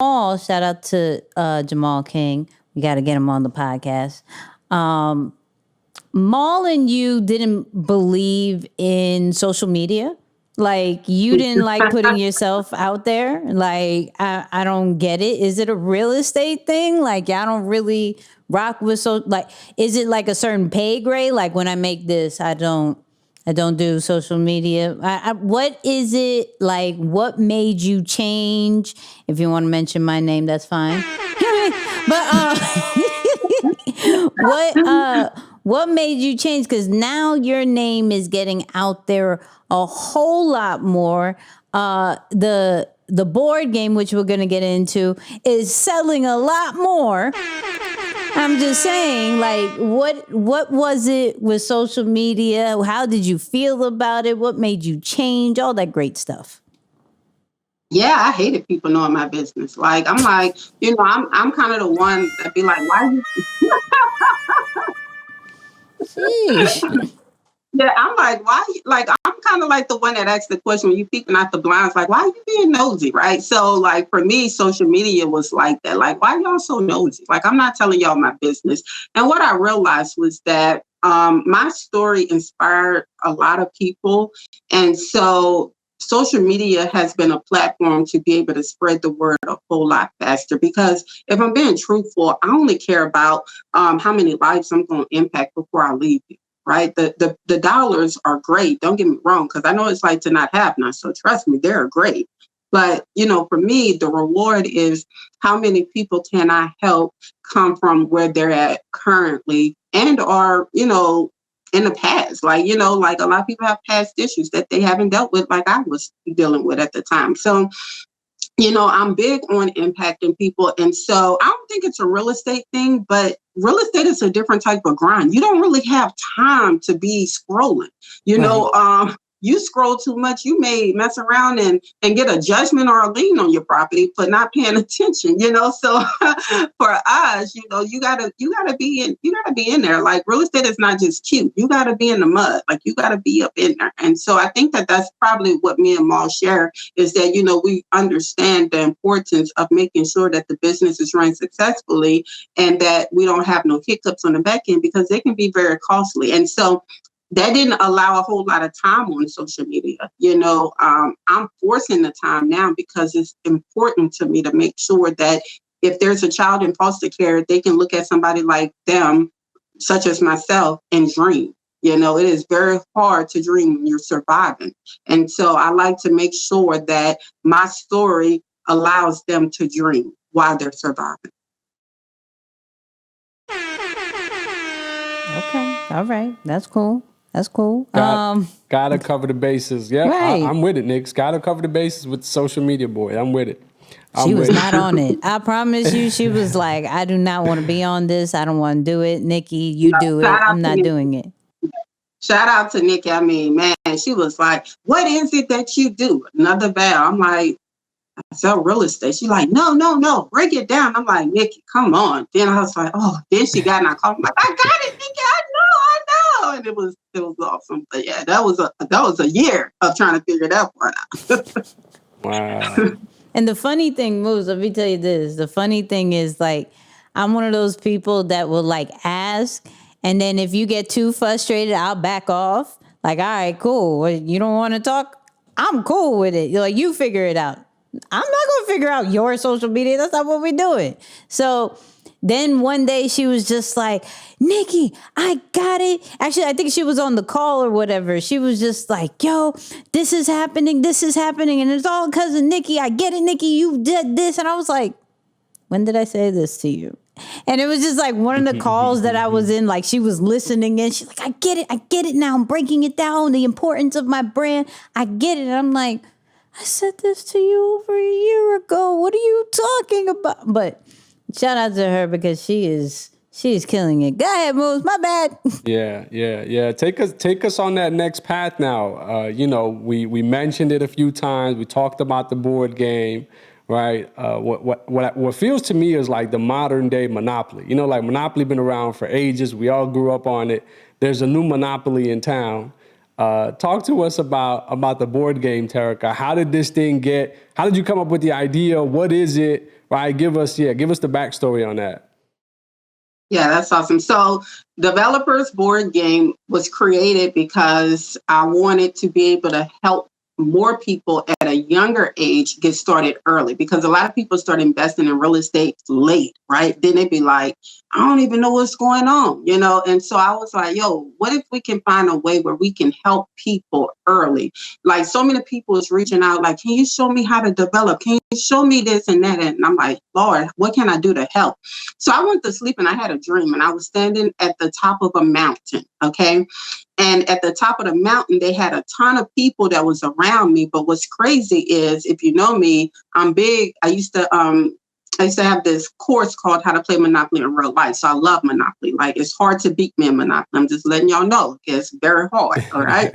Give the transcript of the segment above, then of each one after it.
shout out to Jamal King. We got to get him on the podcast. Maul and you didn't believe in social media. Like you didn't like putting yourself out there. Like I don't get it. Is it a real estate thing? Like I don't really rock with like is it like a certain pay grade? Like when I make this, I don't do social media. What is it like? What made you change? If you want to mention my name, that's fine. But what made you change? Because now your name is getting out there a whole lot more. The board game, which we're gonna get into, is selling a lot more. I'm just saying, like, what was it with social media? How did you feel about it? What made you change? All that great stuff. Yeah, I hated people knowing my business. Like, I'm like, I'm kind of the one that be like, why you Sheesh. yeah, I'm like, why like I'm kind of like the one that asks the question when you peeping out the blinds, like, why are you being nosy, right? So like for me, social media was like that. Like, why y'all so nosy? Like, I'm not telling y'all my business. And what I realized was that my story inspired a lot of people. And so social media has been a platform to be able to spread the word a whole lot faster because if I'm being truthful, I only care about how many lives I'm going to impact before I leave you. Right. The dollars are great. Don't get me wrong, because I know it's like to not have none. So trust me, they're great. But, for me, the reward is how many people can I help come from where they're at currently and are, in the past. Like, like a lot of people have past issues that they haven't dealt with like I was dealing with at the time. So I'm big on impacting people. And so I don't think it's a real estate thing, but real estate is a different type of grind. You don't really have time to be scrolling, right. You scroll too much, you may mess around and get a judgment or a lien on your property for not paying attention, So for us, you gotta be in there. Like real estate is not just cute. You gotta be in the mud. Like you gotta be up in there. And so I think that that's probably what me and Maul share is that, we understand the importance of making sure that the business is run successfully and that we don't have no hiccups on the back end because they can be very costly. And so that didn't allow a whole lot of time on social media. I'm forcing the time now because it's important to me to make sure that if there's a child in foster care, they can look at somebody like them, such as myself, and dream. It is very hard to dream when you're surviving. And so I like to make sure that my story allows them to dream while they're surviving. Okay. All right. That's cool. Gotta cover the bases. Yeah, right. I'm with it, Nick. Gotta cover the bases with social media, boy. I'm with it. She was not on it. I promise you, she was like, I do not want to be on this. I don't want to do it. Nikki, you do it. I'm not doing it. Shout out to Nikki. I mean, man, she was like, what is it that you do? Another vow. I'm like, I sell real estate. She's like, no, break it down. I'm like, Nikki, come on. Then I was like, oh, then she got in our car. I'm like, I got it, Nikki. I know. And it was awesome. But yeah, that was a year of trying to figure that part out. Wow. And the funny thing, Moose, let me tell you this. The funny thing is, like, I'm one of those people that will, like, ask. And then if you get too frustrated, I'll back off. Like, all right, cool. You don't want to talk? I'm cool with it. You're like, you figure it out. I'm not going to figure out your social media. That's not what we're doing. So then one day she was just like, Nikki, I got it. Actually, I think she was on the call or whatever. She was just like, yo, this is happening. And it's all because of Nikki. I get it, Nikki. You did this. And I was like, when did I say this to you? And it was just like one of the calls that I was in, like she was listening and she's like, I get it now. I'm breaking it down. The importance of my brand. I get it. And I'm like, I said this to you over a year ago. What are you talking about? But shout out to her because she's killing it. Go ahead, Moose. My bad. Yeah. Take us on that next path now. We mentioned it a few times. We talked about the board game, right? What feels to me is like the modern day Monopoly. Like Monopoly been around for ages. We all grew up on it. There's a new Monopoly in town. Talk to us about the board game, Terica. How did you come up with the idea? What is it? Right. Give us the backstory on that. Yeah, that's awesome. So, Developers Board Game was created because I wanted to be able to help more people at a younger age get started early, because a lot of people start investing in real estate late, right? Then they'd be like, I don't even know what's going on, you know? And so I was like, yo, what if we can find a way where we can help people early? Like, so many people is reaching out, like, can you show me how to develop? Can you show me this and that? And I'm like, Lord, what can I do to help? So I went to sleep and I had a dream, and I was standing at the top of a mountain. Okay. And at the top of the mountain, they had a ton of people that was around me. But what's crazy is, if you know me, I'm big. I used to have this course called How to Play Monopoly in Real Life. So I love Monopoly. Like, it's hard to beat me in Monopoly. I'm just letting y'all know. It's very hard. All right.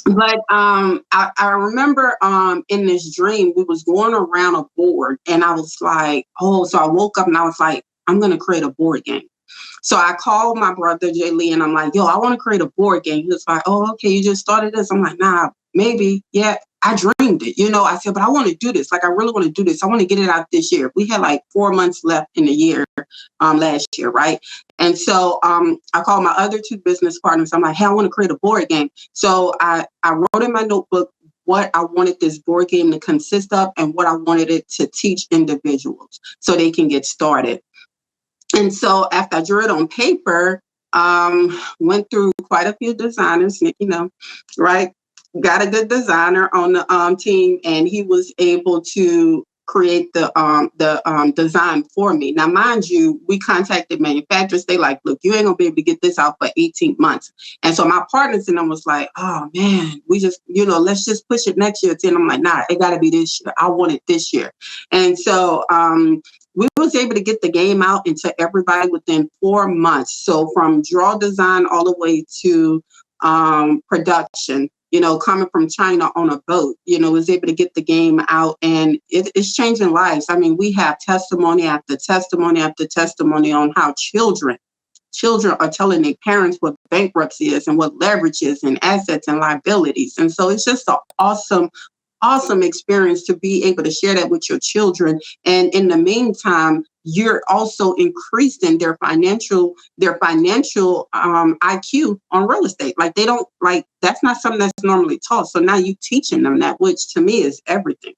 But I remember in this dream, we was going around a board, and I was like, oh, so I woke up and I was like, I'm going to create a board game. So I called my brother, Jay Lee, and I'm like, yo, I want to create a board game. He was like, oh, okay, you just started this? I'm like, nah, maybe. Yeah, I dreamed it. You know, I said, but I want to do this. Like, I really want to do this. I want to get it out this year. We had like 4 months left in the year last year, right? And so I called my other two business partners. I'm like, hey, I want to create a board game. So I wrote in my notebook what I wanted this board game to consist of and what I wanted it to teach individuals so they can get started. And so after I drew it on paper, went through quite a few designers, you know, right? Got a good designer on the team, and he was able to create the design for me. Now, mind you, we contacted manufacturers. They like, look, you ain't gonna be able to get this out for 18 months. And so my partners and them was like, oh man, we just, you know, let's just push it next year. And I'm like, nah, it gotta be this year. I want it this year. And so we was able to get the game out into everybody within 4 months. So from draw design all the way to production, you know, coming from China on a boat, you know, was able to get the game out, and it's changing lives. I mean, we have testimony after testimony after testimony on how children are telling their parents what bankruptcy is and what leverage is and assets and liabilities. And so it's just an awesome experience to be able to share that with your children. And in the meantime, you're also increasing their financial IQ on real estate. Like, they don't, like, that's not something that's normally taught. So now you teaching them that, which to me is everything.